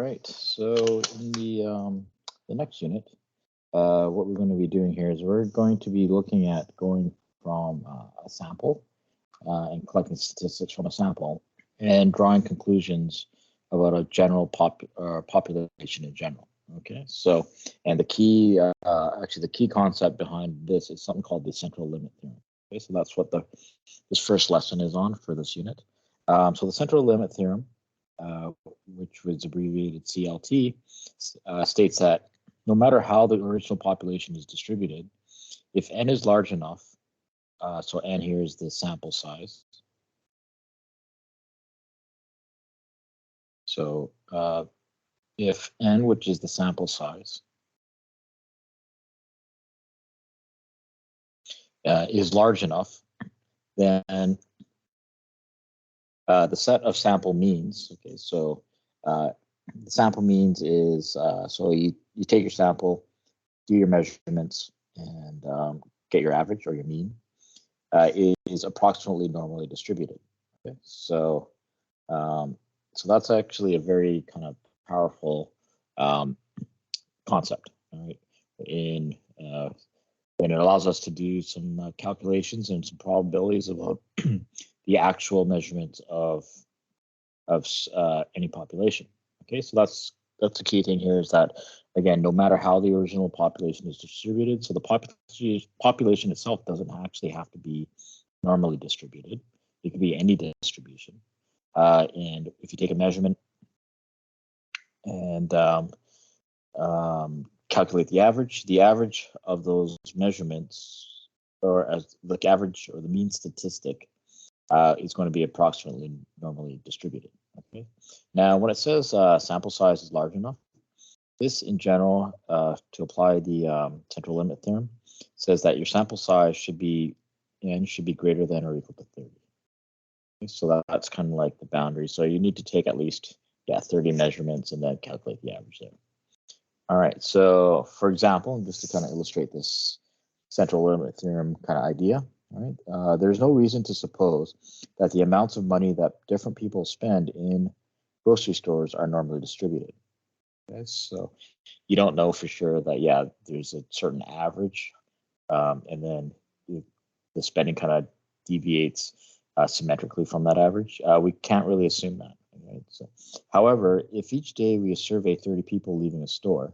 right, so in the next unit, what we're going to be doing here is we're going to be looking at going from a sample and collecting statistics from a sample and drawing conclusions about a general population in general. Okay, so and the key, actually the key concept behind this is something called the central limit theorem. Okay, so that's what this first lesson is on for this unit. So the central limit theorem, which was abbreviated CLT, states that no matter how the original population is distributed, if n is large enough, so n here is the sample size. So if n, which is the sample size, is large enough, then the set of sample means, okay, so the sample means is, so you take your sample, do your measurements, and get your average or your mean, is approximately normally distributed. Okay, so so that's actually a very kind of powerful concept, right? And it allows us to do some calculations and some probabilities about the actual measurement of any population. Okay, so that's the key thing here is that, again, no matter how the original population is distributed, so the population itself doesn't actually have to be normally distributed. It could be any distribution. And if you take a measurement and calculate the average of those measurements, or as the average or the mean statistic, is going to be approximately normally distributed. Okay. Now, when it says sample size is large enough, this in general, to apply the central limit theorem, says that your sample size should be greater than or equal to 30. Okay, so that's kind of like the boundary. So you need to take at least 30 measurements and then calculate the average there. All right. So for example, just to kind of illustrate this central limit theorem kind of idea, right? There's no reason to suppose that the amounts of money that different people spend in grocery stores are normally distributed. Okay, so you don't know for sure that there's a certain average, and then the spending kind of deviates symmetrically from that average. We can't really assume that. Right? So, however, if each day we survey 30 people leaving a store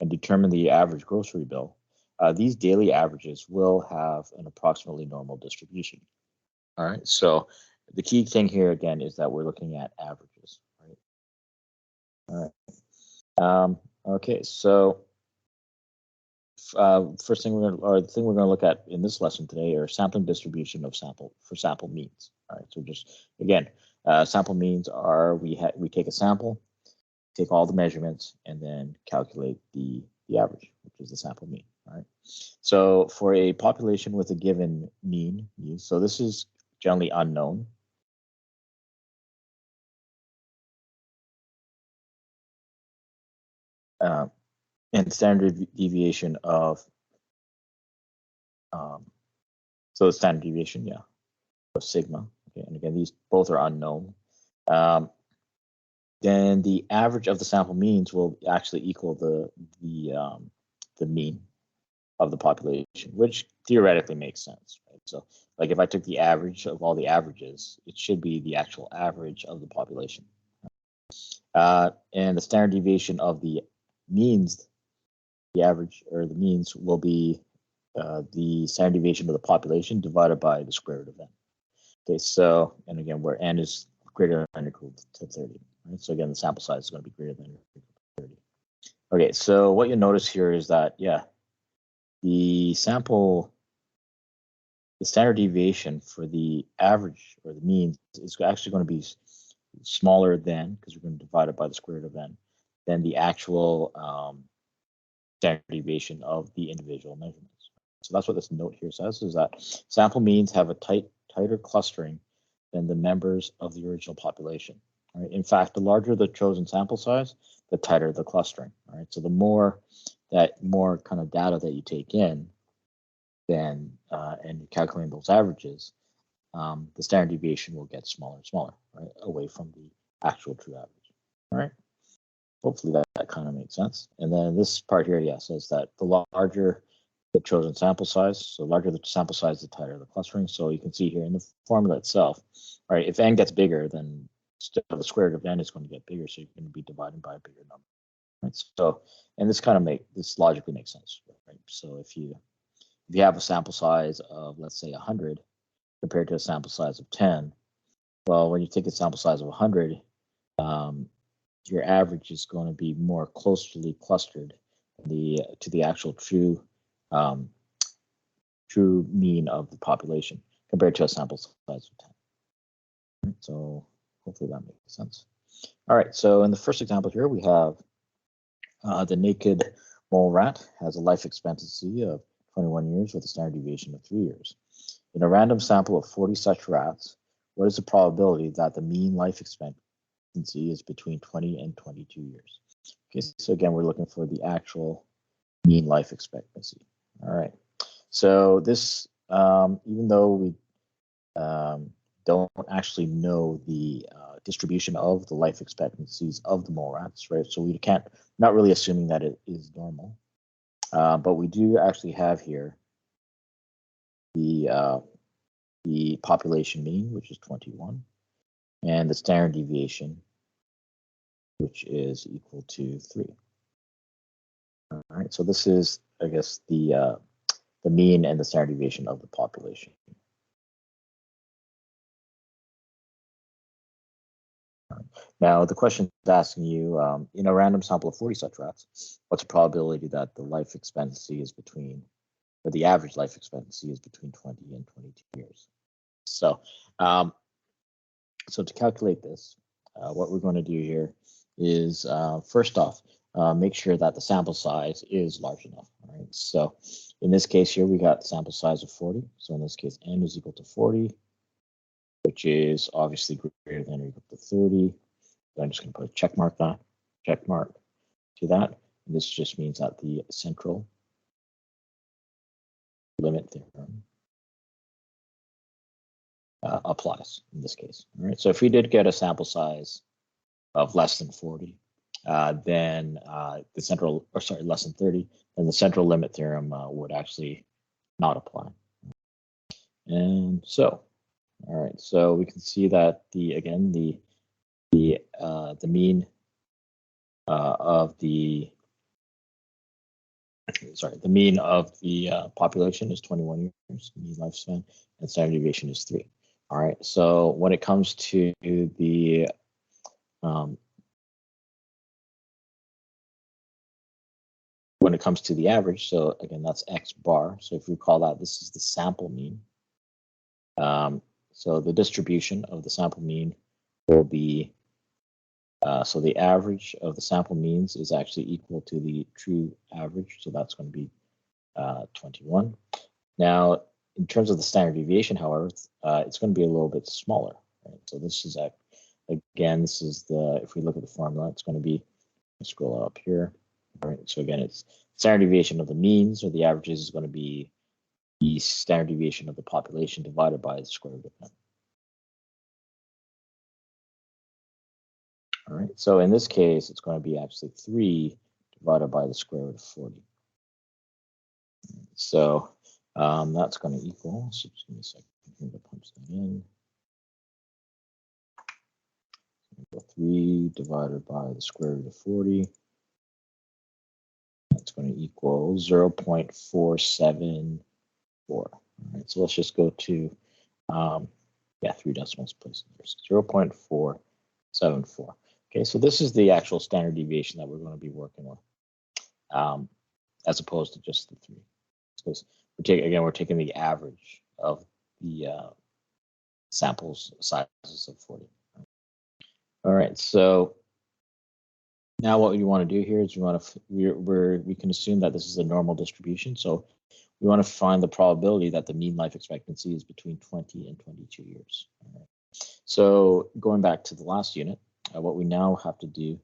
and determine the average grocery bill, these daily averages will have an approximately normal distribution. All right, so the key thing here again is that we're looking at averages. Right. All right. Okay, so first thing the thing we're going to look at in this lesson today are sampling distribution of sample means. All right, so just again, sample means are we take a sample, take all the measurements, and then calculate the average, which is the sample mean. All right. So for a population with a given mean, so this is generally unknown. And standard deviation of, so the standard deviation, of sigma. Okay, and again, these both are unknown. Then the average of the sample means will actually equal the mean of the population, which theoretically makes sense, right? So, like if I took the average of all the averages, it should be the actual average of the population. And the standard deviation of the means, the average or the means will be the standard deviation of the population divided by the square root of n. Okay, so, and again, where n is greater than or equal to 30. Right? So again, the sample size is going to be greater than or equal to 30. Okay, so what you'll notice here is that, the standard deviation for the average or the mean is actually going to be smaller than, because we're going to divide it by the square root of n, than the actual standard deviation of the individual measurements. So that's what this note here says, is that sample means have a tighter clustering than the members of the original population. Right? In fact, the larger the chosen sample size, the tighter the clustering. All right, so the more kind of data that you take in, then and you're calculating those averages, the standard deviation will get smaller and smaller, right, away from the actual true average. All right. hopefully that kind of makes sense. And then this part here, yeah, says that the larger the chosen sample size, so larger the sample size, the tighter the clustering. So you can see here in the formula itself, all right, if n gets bigger, then still the square root of n is going to get bigger, so you're going to be dividing by a bigger number. Right? So, and this logically makes sense, right? So if you have a sample size of, let's say, 100 compared to a sample size of 10, well, when you take a sample size of 100, your average is going to be more closely clustered to the actual true mean of the population compared to a sample size of 10. Right, so hopefully that makes sense. All right, so in the first example here, we have the naked mole rat has a life expectancy of 21 years with a standard deviation of 3 years. In a random sample of 40 such rats, what is the probability that the mean life expectancy is between 20 and 22 years? Okay, so again, we're looking for the actual mean life expectancy. All right, so this, even though we don't actually know the distribution of the life expectancies of the mole rats, right? So we can't, not really assuming that it is normal, but we do actually have here the population mean, which is 21, and the standard deviation, which is equal to 3. All right, so this is, I guess, the mean and the standard deviation of the population. Now, the question is asking you, in a random sample of 40 such rats, what's the probability that the life expectancy is between, or the average life expectancy is between 20 and 22 years? So, so to calculate this, what we're going to do here is, first off, make sure that the sample size is large enough. All right. So in this case here, we got the sample size of 40. So in this case, n is equal to 40, which is obviously greater than or equal to 30. So I'm just going to put a check mark to that. And this just means that the central limit theorem applies in this case. All right. So if we did get a sample size of less than 40, then the central, or sorry, less than 30, then the central limit theorem would actually not apply. And so, all right, so we can see that the mean of the population is 21 years, mean lifespan, and standard deviation is 3. All right, so when it comes to the average, so again, that's X bar. So if we call that, this is the sample mean. So the distribution of the sample mean will be, so the average of the sample means is actually equal to the true average. So that's going to be 21. Now, in terms of the standard deviation, however, it's going to be a little bit smaller. Right? So this is, again, this is if we look at the formula, it's going to be, scroll up here. All right, so again, it's standard deviation of the means or the averages is going to be the standard deviation of the population divided by the square root of n. All right, so in this case, it's going to be actually 3 divided by the square root of 40. So that's going to equal, so just give me a second here to punch that in. 3 divided by the square root of 40. That's going to equal 0.474. All right, so let's just go to, 3 decimals placed there. 0.474. Okay, so this is the actual standard deviation that we're going to be working with, as opposed to just the 3. Because we're taking the average of the samples sizes of 40. All right, so now what we want to do here is we can assume that this is a normal distribution. So we want to find the probability that the mean life expectancy is between 20 and 22 years. All right. So going back to the last unit, what we now have to do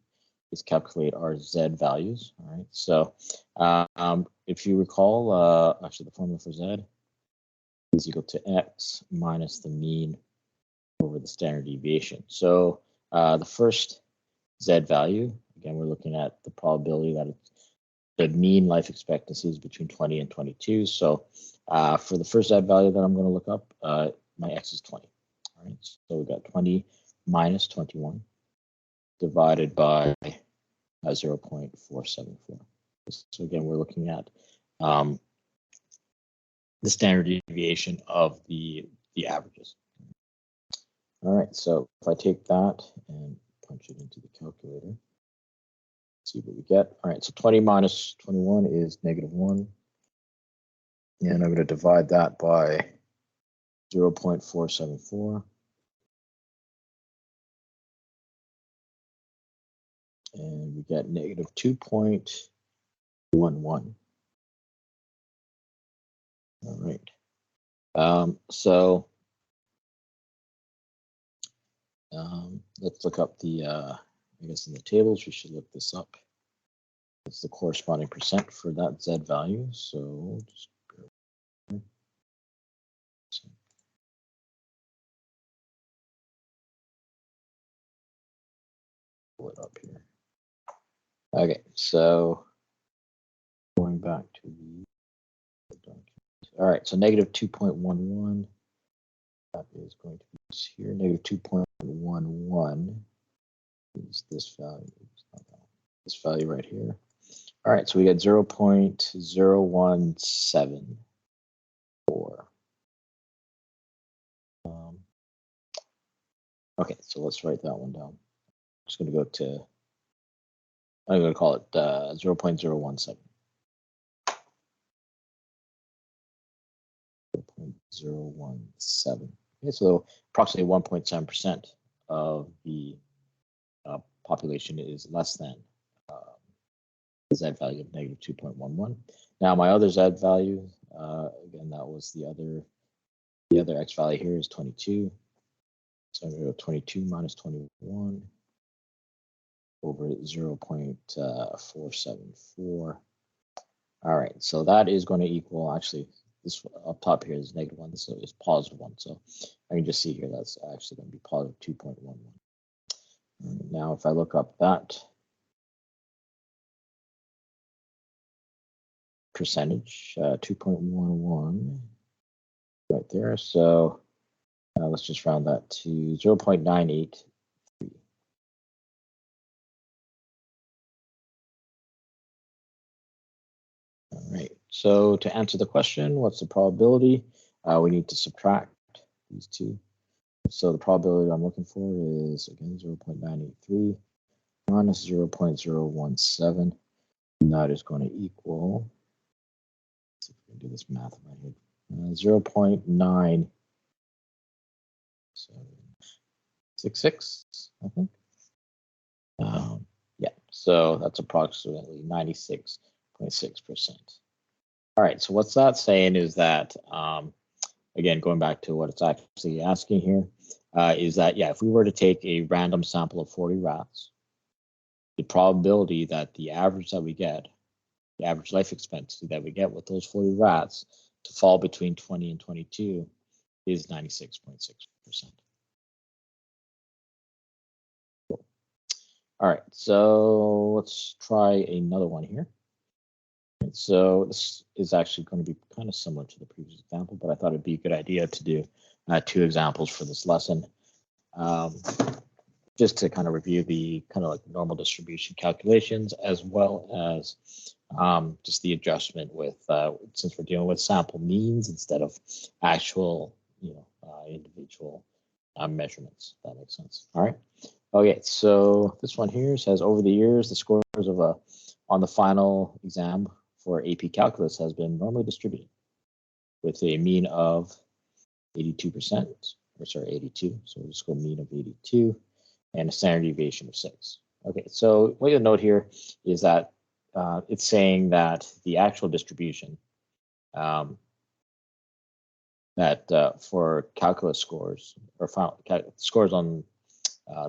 is calculate our Z values. All right. So if you recall, actually the formula for Z is equal to X minus the mean over the standard deviation. So the first Z value, again, we're looking at the probability that the mean life expectancy is between 20 and 22. So for the first Z value that I'm going to look up, my X is 20. All right, so we got 20 minus 21 divided by 0.474. So again, we're looking at the standard deviation of the averages. All right, so if I take that and punch it into the calculator, see what we get. All right, so 20 minus 21 is -1. And I'm going to divide that by 0.474. And we get -2.11. All right. Let's look up the, I guess in the tables, we should look this up. It's the corresponding percent for that Z value. So just pull it up here. Okay, so going back to the document. All right, so -2.11. That is going to be here. -2.11 is this value. This value right here. All right, so we got 0.0174. Okay, so let's write that one down. I'm just going to go to, I'm going to call it 0.017. 0.017. Okay, so approximately 1.7% of the population is less than the Z value of -2.11. Now my other Z value, again, that was the other X value here is 22. So I'm going to go 22 minus 21 over 0.474. All right, so that is going to equal, actually, this up top here is -1, this is +1. So I can just see here that's actually going to be +2.11. Now, if I look up that percentage, 2.11 right there. So let's just round that to 0.983. All right, so to answer the question, what's the probability? We need to subtract these two. So the probability I'm looking for is, again, 0.983 minus 0.017. And that is going to equal, let's see if we can do this math right here, 0.966, I think. Yeah, so that's approximately 96.6%. All right, so what's that saying is that, again, going back to what it's actually asking here, is that, yeah, if we were to take a random sample of 40 rats, the probability that the average that we get, the average life expectancy that we get with those 40 rats to fall between 20 and 22 is 96.6%. Cool. All right, so let's try another one here. So this is actually going to be kind of similar to the previous example, but I thought it'd be a good idea to do 2 examples for this lesson, just to kind of review the kind of like normal distribution calculations, as well as just the adjustment with, since we're dealing with sample means instead of actual, individual measurements. If that makes sense. All right. Okay, so this one here says, over the years, the scores of on the final exam for AP Calculus has been normally distributed with a mean of 82%, or sorry, 82. So we'll just go mean of 82 and a standard deviation of 6. Okay, so what you'll note here is that it's saying that the actual distribution that for calculus scores, or scores on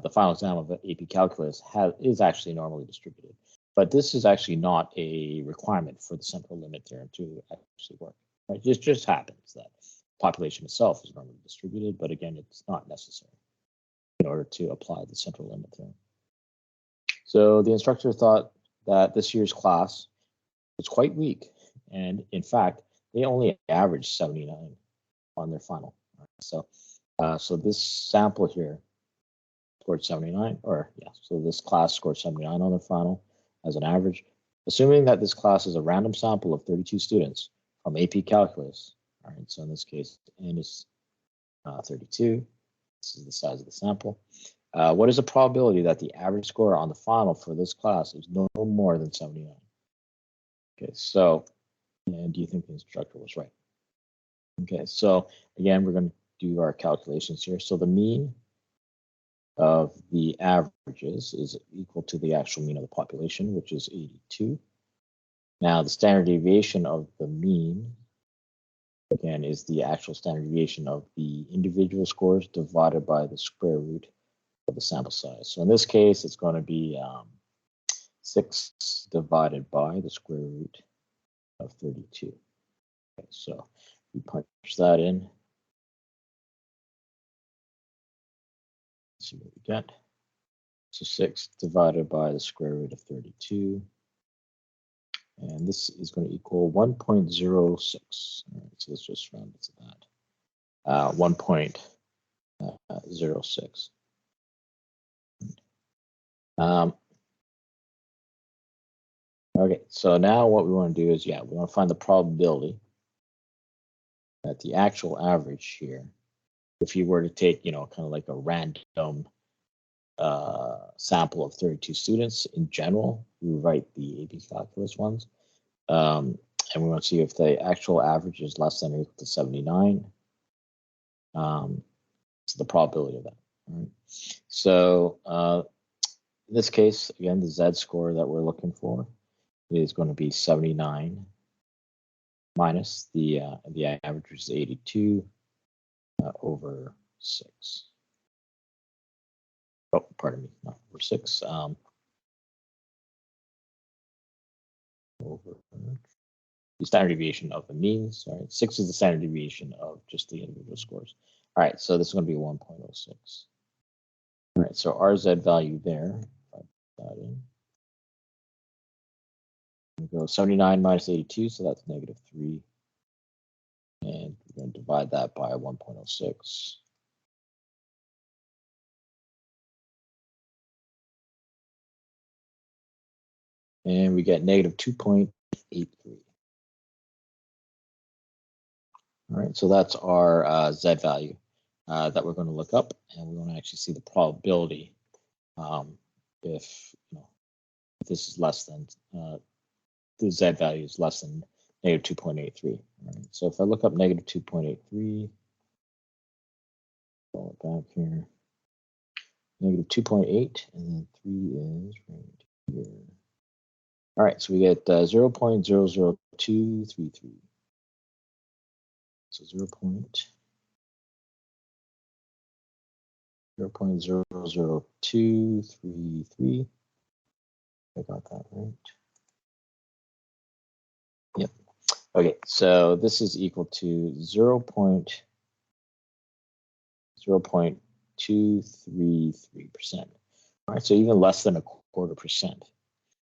the final exam of AP Calculus is actually normally distributed. But this is actually not a requirement for the central limit theorem to actually work. Right? It just happens that population itself is normally distributed, but again, it's not necessary in order to apply the central limit theorem. So the instructor thought that this year's class was quite weak, and in fact, they only averaged 79 on their final. So, so this sample here scored 79, or yeah, so this class scored 79 on their final as an average. Assuming that this class is a random sample of 32 students from AP Calculus, all right, so in this case, N is 32. This is the size of the sample. What is the probability that the average score on the final for this class is no more than 79? Okay, so, and do you think the instructor was right? Okay, so again, we're going to do our calculations here. So the mean of the averages is equal to the actual mean of the population, which is 82. Now, the standard deviation of the mean, again, is the actual standard deviation of the individual scores divided by the square root of the sample size. So in this case, it's going to be 6 divided by the square root of 32. Okay, so we punch that in. Let's see what we get. So 6 divided by the square root of 32. And this is going to equal 1.06. All right, so let's just round it to that. 1.06. Okay, so now what we want to do is, we want to find the probability that the actual average here, if you were to take, kind of like a random sample of 32 students in general, we write the AP Calculus ones, and we want to see if the actual average is less than or equal to 79. So the probability of that. All right. So in this case, again, the Z score that we're looking for is going to be 79 minus the average, which is 82 over 6. Oh, pardon me, not over 6. Over the standard deviation of the means. All right, 6 is the standard deviation of just the individual scores. All right, so this is going to be 1.06. All right, so our Z value there, that in. We go 79 minus 82, so that's -3. And we're going to divide that by 1.06. And we get -2.83. All right, so that's our Z value that we're going to look up, and we want to actually see the probability if this is less than the Z value is less than -2.83. All right, so if I look up -2.83, pull it back here, -2.8, and then 3 is right here. All right, so we get 0.00233. So 0.00233. I got that right. Yep. Okay, so this is equal to 0.233%. All right, so even less than 0.25%.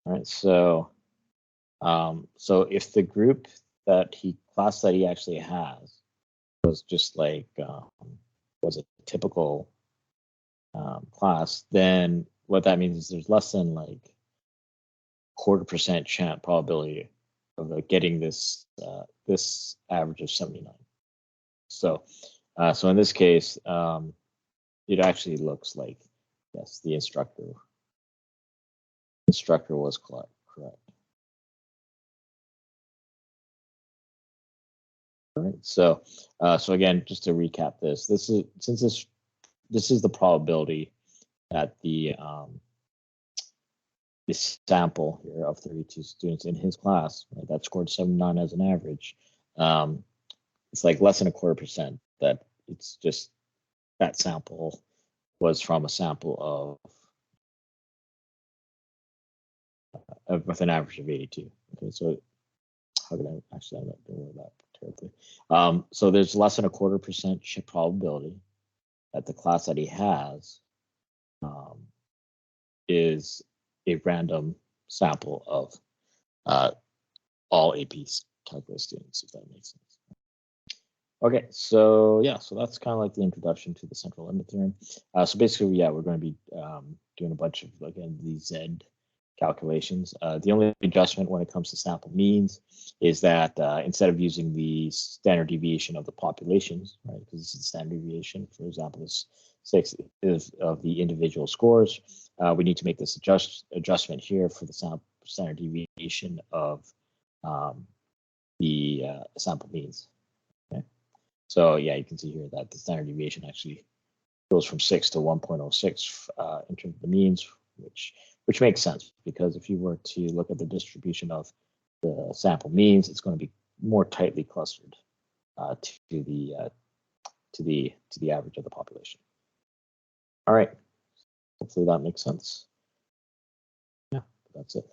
All right, so so if the group class that he actually has was just like was a typical class, then what that means is there's less than like 0.25% chance probability of getting this this average of 79. So so in this case, it actually looks like yes, the instructor was correct. All right. So so again, just to recap this, this is the probability that the this sample here of 32 students in his class, right, that scored 79 as an average, it's like less than 0.25% that it's just that sample was from a sample of with an average of 82. Okay, so how can I actually, I'm not doing that terribly. So there's less than 0.25% probability that the class that he has is a random sample of all AP calculus students, if that makes sense. Okay, so yeah, so that's kind of like the introduction to the central limit theorem. So basically, yeah, we're going to be doing a bunch of, again, these Z calculations. The only adjustment when it comes to sample means is that instead of using the standard deviation of the populations, right, because this is the standard deviation, for example, this 6 is of the individual scores, we need to make this adjustment here for the standard deviation of the sample means. Okay, so yeah, you can see here that the standard deviation actually goes from 6 to 1.06 in terms of the means, which makes sense, because if you were to look at the distribution of the sample means, it's going to be more tightly clustered to the average of the population. All right, hopefully that makes sense. Yeah, that's it.